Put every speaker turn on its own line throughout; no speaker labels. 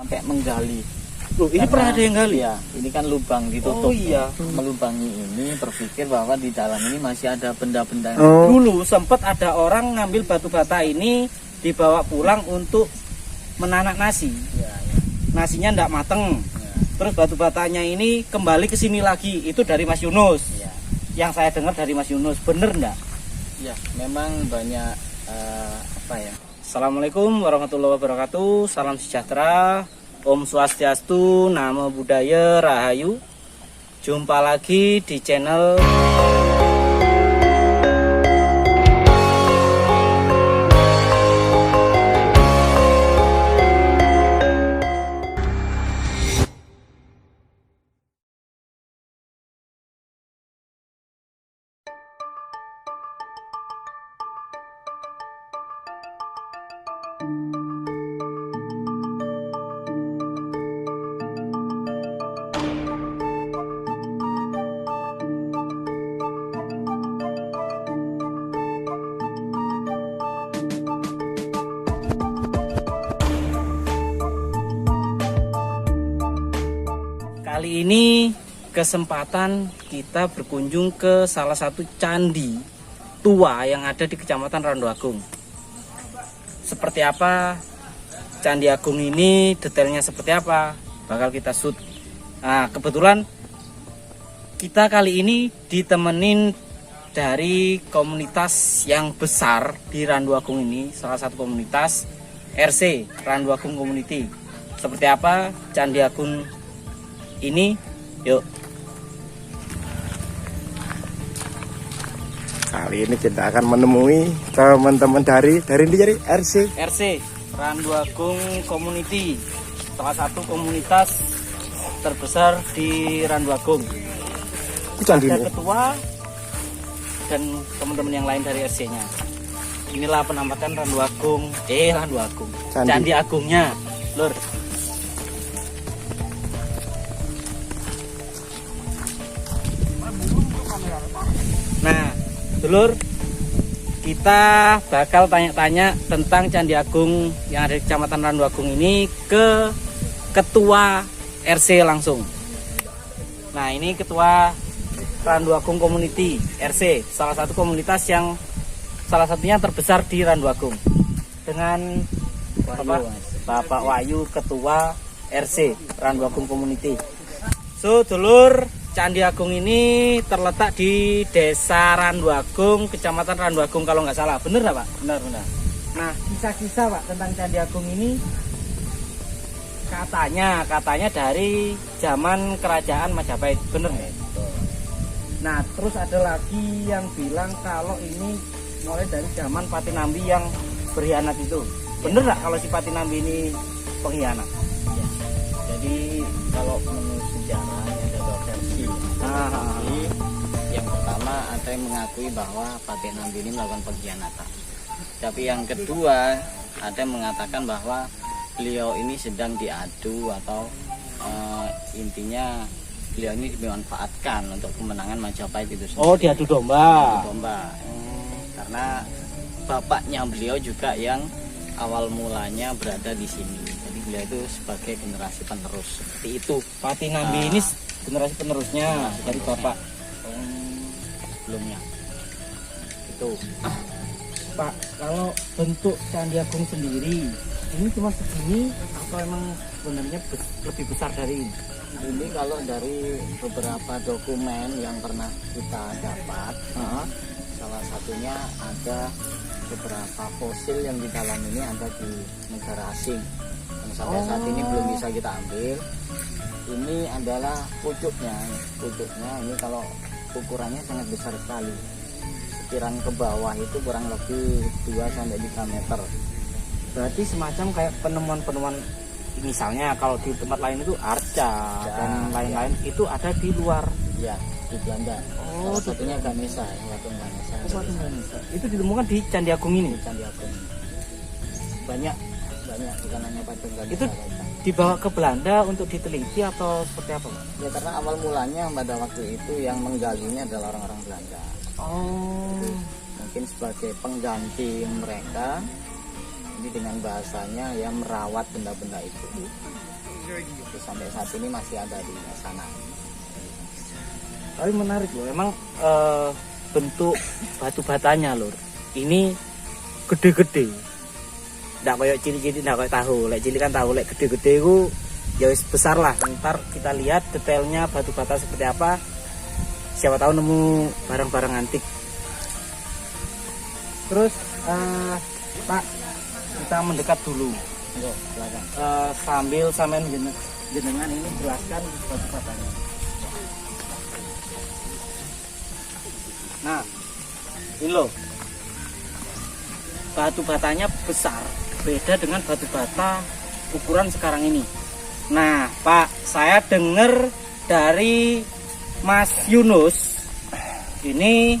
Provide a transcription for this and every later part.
sampai menggali.
Loh, ini pernah ada yang gali?
Ya, ini kan lubang ditutup.
Oh iya.
Melubangi ini berpikir bahwa di dalam ini masih ada benda-benda.
Dulu sempat ada orang ngambil batu bata ini dibawa pulang untuk menanak nasi.
Ya, ya.
Nasinya ndak mateng.
Ya.
Terus batu batanya ini kembali ke sini lagi. Itu dari Mas Yunus.
Ya.
Yang saya dengar dari Mas Yunus. Bener ndak?
Ya, memang banyak apa ya?
Assalamualaikum warahmatullahi wabarakatuh. Salam sejahtera. Om Swastiastu, Namo Buddhaya, Rahayu. Jumpa lagi di channel kali ini kesempatan kita berkunjung ke salah satu candi tua yang ada di Kecamatan Randu Agung. Seperti apa Candi Agung ini, detailnya seperti apa, bakal kita shoot. Nah, kebetulan kita kali ini ditemenin dari komunitas yang besar di Randu Agung ini, salah satu komunitas RC, Randu Agung Community. Seperti apa Candi Agung ini, yuk.
Kali ini kita akan menemui teman-teman dari RC
Randu Agung Community, salah satu komunitas terbesar di Randu Agung. Ada ketua dan teman-teman yang lain dari RC-nya. Inilah penampakan Randu Agung, Candi Agungnya, Lur. Nah, dulur, kita bakal tanya-tanya tentang Candi Agung yang ada di Kecamatan Randu Agung ini ke ketua RC langsung. Nah, ini ketua Randu Agung Community RC, salah satu komunitas yang salah satunya terbesar di Randu Agung. Dengan Bapak Wahyu, ketua RC Randu Agung Community. So, dulur, Candi Agung ini terletak di Desa Randu Agung, Kecamatan Randu Agung kalau nggak salah. Bener nggak, Pak?
Benar.
Nah, kisah-kisah, Pak, tentang Candi Agung ini katanya dari zaman Kerajaan Majapahit. Bener nggak? Nah, terus ada lagi yang bilang kalau ini mulai dari zaman Patinambi yang berkhianat itu. Bener nggak kalau si Patinambi ini pengkhianat?
Ya. Jadi kalau menurut sejarah ada dua versi. Jadi yang pertama ada yang mengakui bahwa Patinambi ini melakukan pengkhianatan. Tapi yang kedua ada yang mengatakan bahwa beliau ini sedang diadu atau intinya beliau ini dimanfaatkan untuk kemenangan Majapahit itu sendiri.
Oh, diadu domba.
Diadu domba. Karena bapaknya beliau juga yang awal mulanya berada di sini. Jadi beliau itu sebagai generasi penerus seperti itu.
Patinambi ini generasi penerusnya dari bapak
sebelumnya. Itu.
Pak, kalau bentuk Candi Agung sendiri ini cuma segini atau emang sebenarnya lebih besar dari ini?
Ini kalau dari beberapa dokumen yang pernah kita dapat, salah satunya ada beberapa fosil yang di dalam ini ada di negara asing yang sampai saat ini belum bisa kita ambil. Ini adalah pucuknya ini kalau ukurannya sangat besar sekali, sekiranya ke bawah itu kurang lebih 2-3 meter.
Berarti semacam kayak penemuan-penemuan, misalnya kalau di tempat lain itu arca dan lain-lain itu ada di luar,
ya, di Belanda. Salah satunya Ganesha, Patung Ganesha.
Itu ditemukan di Candi Agung ini.
Di Candi Agung banyak bukan hanya patung Ganesha.
Itu dibawa ke Belanda untuk diteliti atau seperti apa, Pak?
Ya, karena awal mulanya pada waktu itu yang menggalinya adalah orang-orang Belanda. Mungkin sebagai pengganti mereka, ini dengan bahasanya ya merawat benda-benda itu. Terus sampai saat ini masih ada di sana.
Tapi menarik loh, emang bentuk batu batanya lur. Ini gede-gede. Nggak kayak cili-cili, nggak kayak tahu. Lek cili kan tahu, lek gede-gede itu ya wis besar lah. Ntar kita lihat detailnya batu bata seperti apa. Siapa tahu nemu barang-barang antik. Terus Pak, kita mendekat dulu.
Oke, silakan.
Sambil sampean jenengan ini jelaskan batu batanya. Nah, ini loh, batu batanya besar, beda dengan batu bata ukuran sekarang ini. Nah, Pak, saya dengar dari Mas Yunus, ini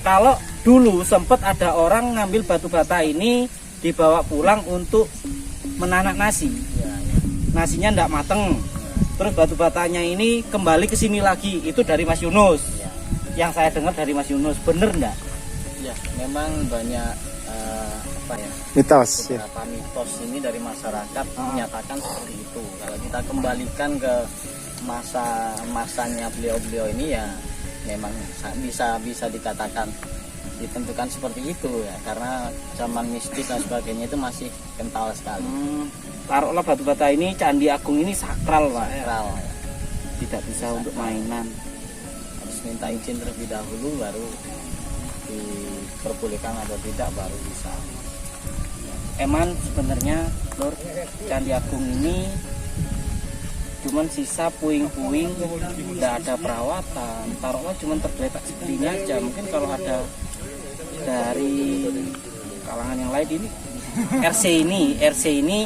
kalau dulu sempat ada orang ngambil batu bata ini dibawa pulang untuk menanak nasi. Nasinya ndak mateng. Terus batu batanya ini kembali ke sini lagi. Itu dari Mas Yunus. Yang saya dengar dari Mas Yunus, bener ndak?
Ya, memang banyak
Mitos ya.
beberapa mitos ini dari masyarakat menyatakan seperti itu. Kalau kita kembalikan ke masanya beliau-beliau ini ya memang bisa dikatakan ditentukan seperti itu ya, karena zaman mistis dan sebagainya itu masih kental sekali.
Taruhlah batu bata ini, Candi Agung ini sakral, Pak.
Sakral.
Tidak bisa untuk mainan.
Harus minta izin terlebih dahulu baru diperbolehkan atau tidak baru bisa.
Eman sebenarnya Lur, Candi Agung ini cuman sisa puing-puing, tidak ada perawatan. Taruhlah cuman tergeletak seperti ini aja. Mungkin kalau ada dari kalangan yang lain ini RC ini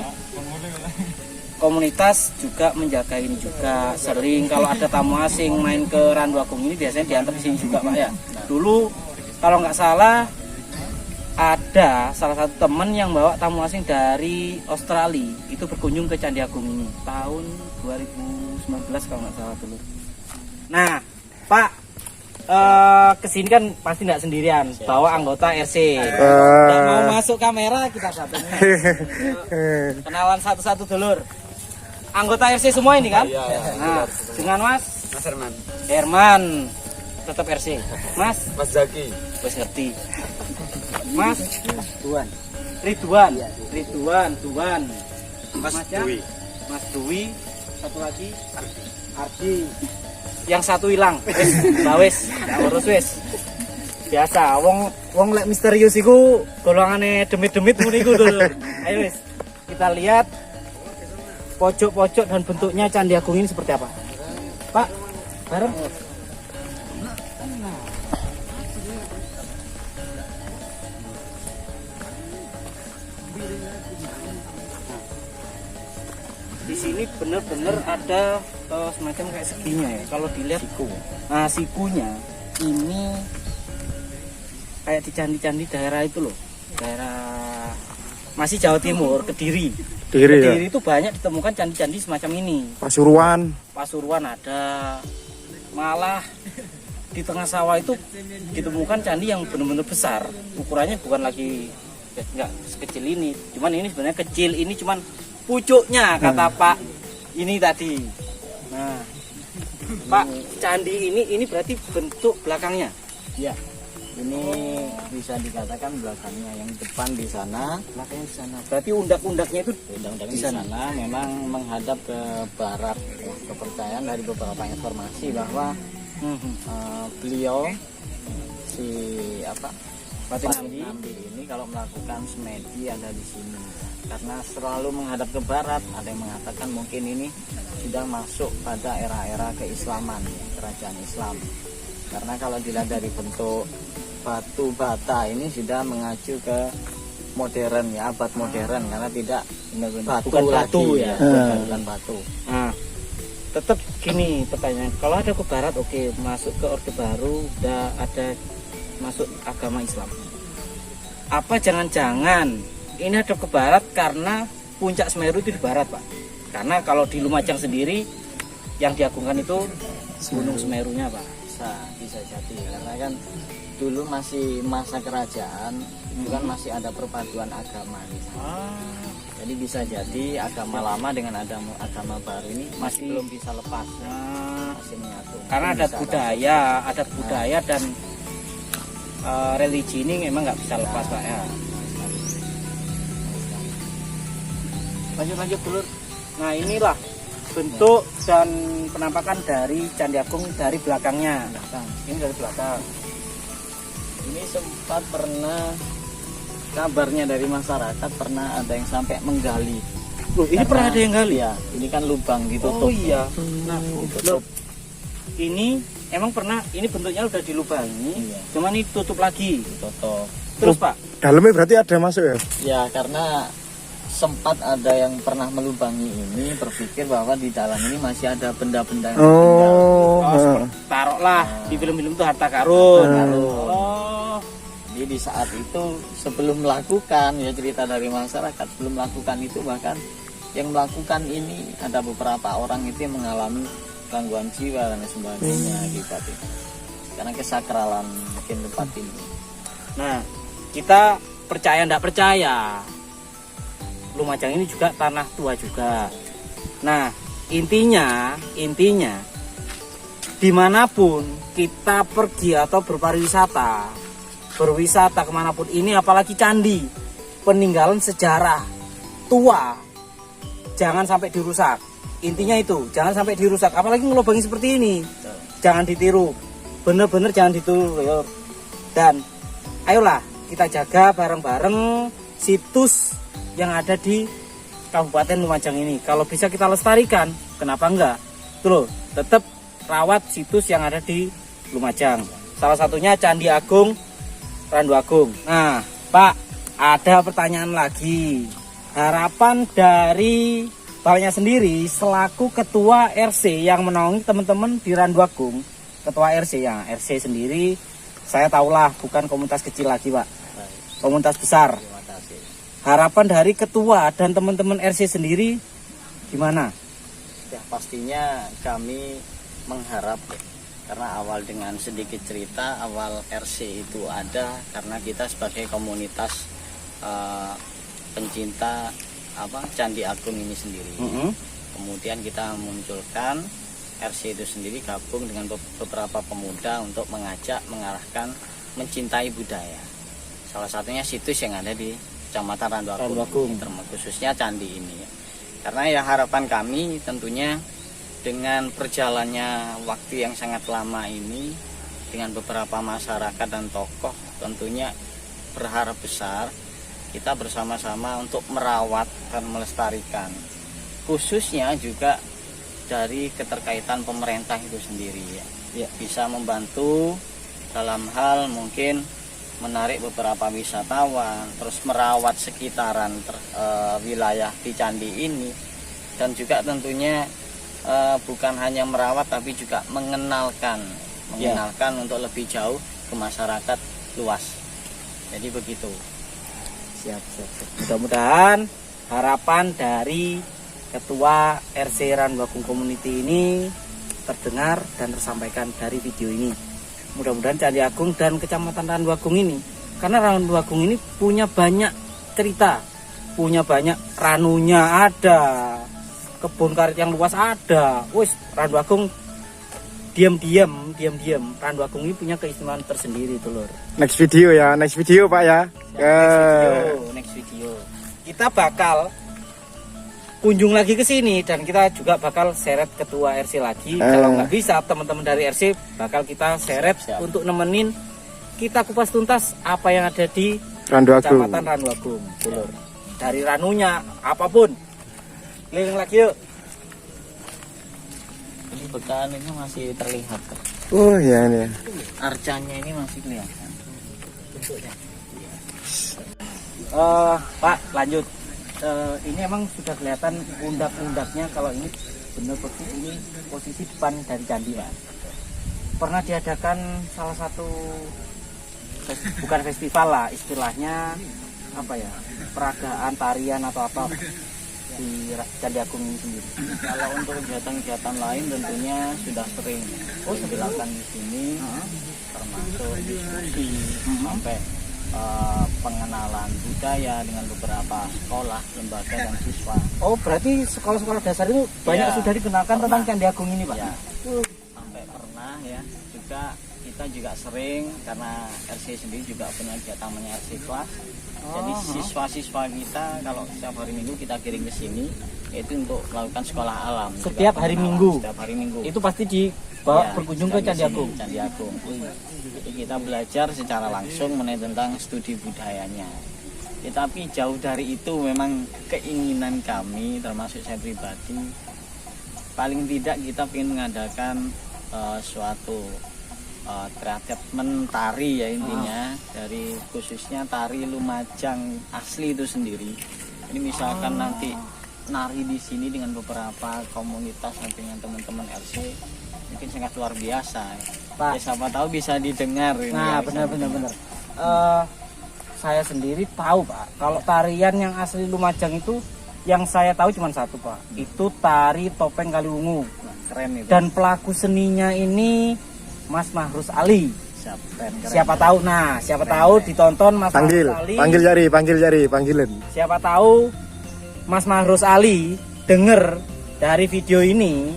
komunitas juga menjaga ini juga. Sering kalau ada tamu asing main ke Randu Agung ini biasanya diantar di sini juga, Pak ya. Dulu kalau nggak salah ada salah satu teman yang bawa tamu asing dari Australia itu berkunjung ke Candi Agung ini tahun 2019 kalau nggak salah dulu. Nah, Pak, kesini kan pasti nggak sendirian, bawa anggota RC. Nggak mau masuk kamera kita satunya. Kenalan satu-satu dulur. Anggota RC semua ini kan? Nah, dengan Mas Herman tetap RC. Mas
Zaki.
wes ngerti. Mas Ridwan. Mas Dwi. Mas Dwi. Satu lagi Ardi. Yang satu hilang. Wes, urus wes. Biasa, wong lek misterius iku golongane demit-demit ngono iku lho. Ayo wes. Kita lihat pojok-pojok dan bentuknya Candi Agung ini seperti apa. Pak, bareng. Di sini benar-benar ada semacam kayak seginya ya. Kalau dilihat siku. Nah, sikunya ini kayak di candi-candi daerah itu loh. Daerah masih Jawa Timur, Kediri
Ya.
itu banyak ditemukan candi-candi semacam ini. Pasuruan ada. Malah di tengah sawah itu ditemukan candi yang benar-benar besar. Ukurannya bukan lagi nggak sekecil ini. Cuman ini sebenarnya kecil. Ini cuman pucuknya kata Pak ini tadi. Nah, Pak, candi ini berarti bentuk belakangnya.
Ya, ini bisa dikatakan belakangnya, yang depan di sana.
Belakangnya di sana. Berarti undak-undaknya itu
Undang-undang di sana memang menghadap ke barat. Ya, kepercayaan dari beberapa informasi bahwa beliau si Pati Nambi ini kalau melakukan semedi ada di sini karena selalu menghadap ke barat. Ada yang mengatakan mungkin ini sudah masuk pada era-era keislaman, kerajaan Islam, karena kalau dilihat dari bentuk batu bata ini sudah mengacu ke modern ya, abad modern, karena tidak bukan batu ya, bukan batu.
Nah, tetap gini pertanyaan, kalau ada ke barat oke, masuk ke Orde Baru udah ada masuk agama Islam. Apa jangan-jangan ini ada ke barat karena puncak Semeru itu di barat, Pak? Karena kalau di Lumajang sendiri yang diagungkan itu Gunung Semerunya, Pak.
Bisa jadi karena kan dulu masih masa kerajaan, itu kan masih ada perpaduan agama di sana. Jadi bisa jadi agama lama dengan agama baru ini masih belum bisa lepas. Masih menyatu.
Karena adat budaya dan religi ini memang nggak bisa lepas Pak ya. Lanjut dulu. Nah inilah bentuk dan penampakan dari Candi Agung dari belakangnya. Ini dari belakang.
Ini sempat pernah kabarnya dari masyarakat pernah ada yang sampai menggali.
Loh, ini pernah ada yang gali
ya? Ini kan lubang ditutup.
Oh iya.
Nah,
Loh, ini emang pernah, ini bentuknya udah dilubangi,
Iya.
cuman ini tutup lagi.
Ditutup.
Terus Pak,
Dalamnya berarti ada masuk ya?
Ya karena sempat ada yang pernah melubangi ini berpikir bahwa di dalam ini masih ada benda-benda yang
taruhlah di film-film itu harta karun. Oh,
Jadi di saat itu sebelum melakukan, ya cerita dari masyarakat, sebelum melakukan itu bahkan yang melakukan ini ada beberapa orang itu yang mengalami gangguan jiwa dan sebagainya gitu. Karena kesakralan mungkin tempat ini.
nah kita percaya ndak percaya, Lumajang ini juga tanah tua juga. Nah intinya dimanapun kita pergi atau berwisata kemanapun ini, apalagi candi peninggalan sejarah tua, jangan sampai dirusak. Intinya itu, jangan sampai dirusak, apalagi ngelobangi seperti ini. Jangan ditiru, bener-bener jangan ditiru. Dan ayolah kita jaga bareng-bareng situs yang ada di Kabupaten Lumajang ini. Kalau bisa kita lestarikan, kenapa enggak? Tuh loh, tetap rawat situs yang ada di Lumajang. Salah satunya Candi Agung Randu Agung. Nah, Pak, ada pertanyaan lagi. Harapan dari Bapaknya sendiri selaku ketua RC yang menaungi teman-teman di Randu Agung, ketua RC ya, RC sendiri saya tahulah bukan komunitas kecil lagi Pak, komunitas besar.
Terima kasih.
Harapan dari ketua dan teman-teman RC sendiri gimana?
Ya pastinya kami mengharap, karena awal dengan sedikit cerita, awal RC itu ada karena kita sebagai komunitas pencinta Candi Agung ini sendiri. Kemudian kita munculkan RC itu sendiri gabung dengan beberapa pemuda untuk mengarahkan mencintai budaya. Salah satunya situs yang ada di Kecamatan Randu Agung, khususnya candi ini. Karena ya harapan kami tentunya dengan perjalannya waktu yang sangat lama ini, dengan beberapa masyarakat dan tokoh, tentunya berharap besar kita bersama-sama untuk merawat dan melestarikan, khususnya juga dari keterkaitan pemerintah itu sendiri ya, bisa membantu dalam hal mungkin menarik beberapa wisatawan, terus merawat sekitaran wilayah di candi ini, dan juga tentunya bukan hanya merawat tapi juga mengenalkan untuk lebih jauh ke masyarakat luas. Jadi begitu.
Siap. Mudah-mudahan harapan dari ketua RC Randu Agung Community ini terdengar dan tersampaikan dari video ini. Mudah-mudahan Candi Agung dan Kecamatan Randu Agung ini, karena Randu Agung ini punya banyak cerita, punya banyak ranunya ada, kebun karet yang luas ada. Randu Agung diam-diam Randu Agung ini punya keistimewaan tersendiri tuh lur.
Next video Pak ya.
Next video kita bakal kunjung lagi ke sini dan kita juga bakal seret ketua RC lagi. Kalau nggak bisa, teman-teman dari RC bakal kita seret untuk nemenin kita kupas tuntas apa yang ada di Kecamatan Randu Agung. Dari ranunya apapun. Keliling lagi yuk.
Ini bekaan ini masih terlihat.
Oh ya ini.
Arcanya ini masih kelihatan. Bentuknya.
Pak, lanjut. Ini emang sudah kelihatan undak-undaknya kalau ini benar persis ini posisi depan dari candi Pak. Pernah diadakan salah satu bukan festival lah istilahnya, peragaan tarian atau apa di Candi Agung ini sendiri.
Kalau untuk kegiatan-kegiatan lain tentunya sudah sering dilakukan di sini, termasuk diskusi sampai pengenalan budaya dengan beberapa sekolah, lembaga dan siswa.
Oh, berarti sekolah-sekolah dasar itu banyak
Ya,
sudah dikenalkan tentang Candi Agung ini, Pak?
Ya, sampai pernah ya. Kita juga sering, karena RC sendiri juga punya kegiatan namanya RC Class. Jadi siswa-siswa kita kalau setiap hari Minggu kita kirim ke sini, yaitu untuk melakukan sekolah alam.
Setiap hari Minggu?
Setiap hari Minggu.
Itu pasti dibawa
Ya,
berkunjung ke Candi Agung?
Candi Agung. Jadi kita belajar secara langsung mengenai tentang studi budayanya. Tapi jauh dari itu memang keinginan kami, termasuk saya pribadi, paling tidak kita ingin mengadakan suatu treatment tari ya intinya, dari khususnya tari Lumajang asli itu sendiri. Ini misalkan nanti nari di sini dengan beberapa komunitas atau dengan teman-teman RC, mungkin sangat luar biasa.
Pak,
Ya, siapa tahu bisa didengar ini.
nah,
ya,
benar. Saya sendiri tahu, Pak, kalau tarian yang asli Lumajang itu yang saya tahu cuma satu, Pak. Itu tari topeng Kaliwungu.
Nah, keren itu.
Dan pelaku seninya ini Mas Mahrus Ali.
Keren.
Siapa tahu, siapa tahu ditonton Mas
Panggil,
Mahrus Ali.
panggil jari, panggilan.
Siapa tahu Mas Mahrus Ali denger dari video ini.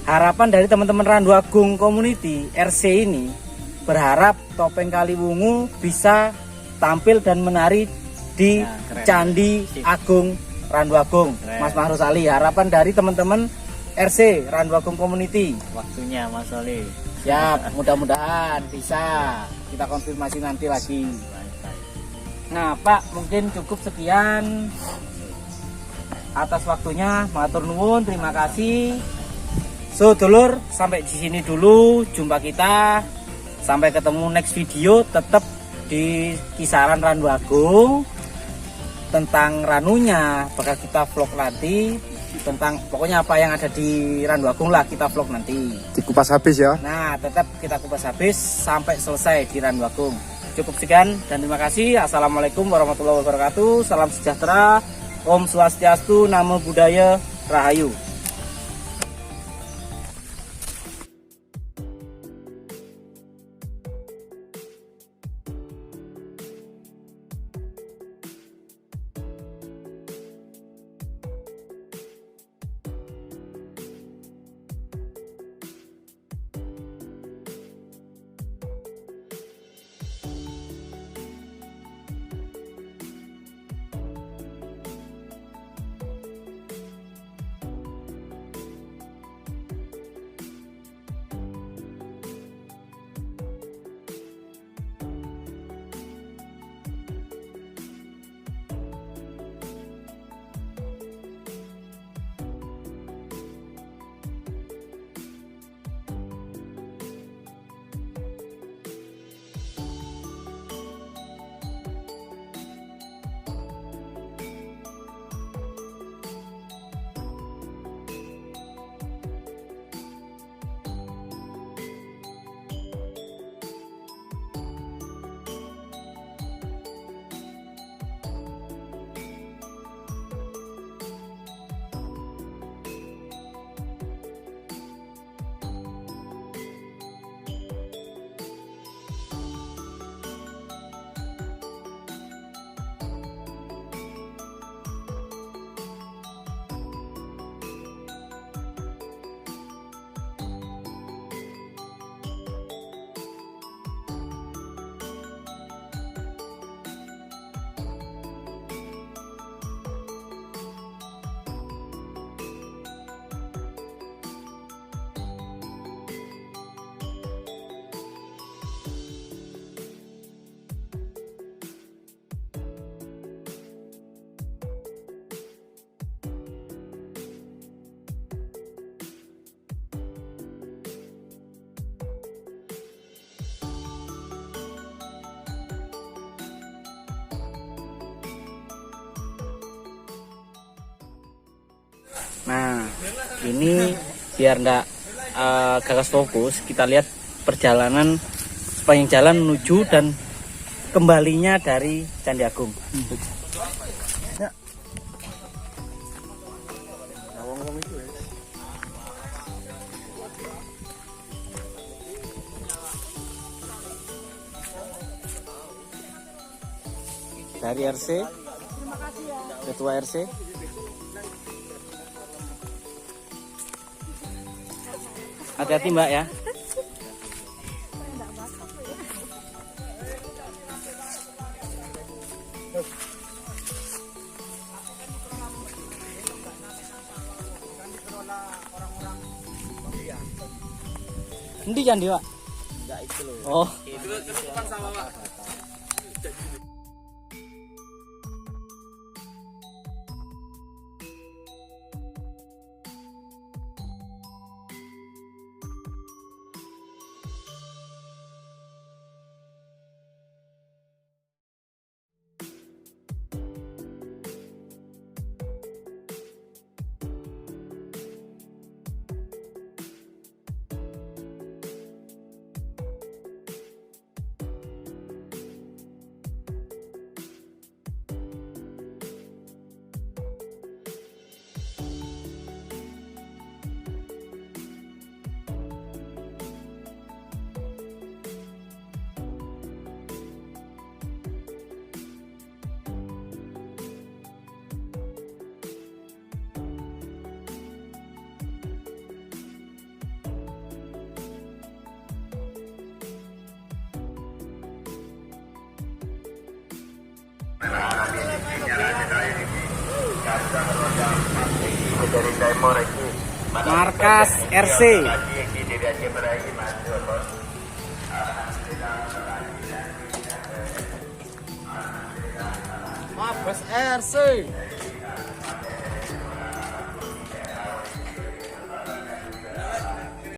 Harapan dari teman-teman Randu Agung Community RC ini berharap topeng Kaliwungu bisa tampil dan menari di
Ya, keren.
Candi Agung Randu Agung.
Keren.
Mas Mahrus Ali, harapan dari teman-teman RC Randu Agung Community.
Waktunya Mas Oli.
Siap, mudah-mudahan bisa. Kita konfirmasi nanti lagi. Nah, Pak, mungkin cukup sekian atas waktunya. Matur nuwun, terima kasih. So, dulur, sampai di sini dulu jumpa kita. Sampai ketemu next video, tetap di kisaran Randu Agung. Tentang ranunya bakal kita vlog nanti. Tentang pokoknya apa yang ada di Randu Agung lah kita vlog nanti.
Dikupas habis ya.
Nah, tetap kita kupas habis sampai selesai di Randu Agung. Cukup sekian dan terima kasih. Assalamualaikum warahmatullahi wabarakatuh. Salam sejahtera. Om Swastiastu, Namo Buddhaya, Rahayu. Nah, ini biar enggak gagas fokus, kita lihat perjalanan sepanjang jalan menuju dan kembalinya dari Candi Agung. dari RC, Ketua RC. Hati-hati Mbak ya. Endi Candi, Pak?
Enggak itu loh.
Oh.
Itu kan sama Pak.
Markas RC.
Mabes RC.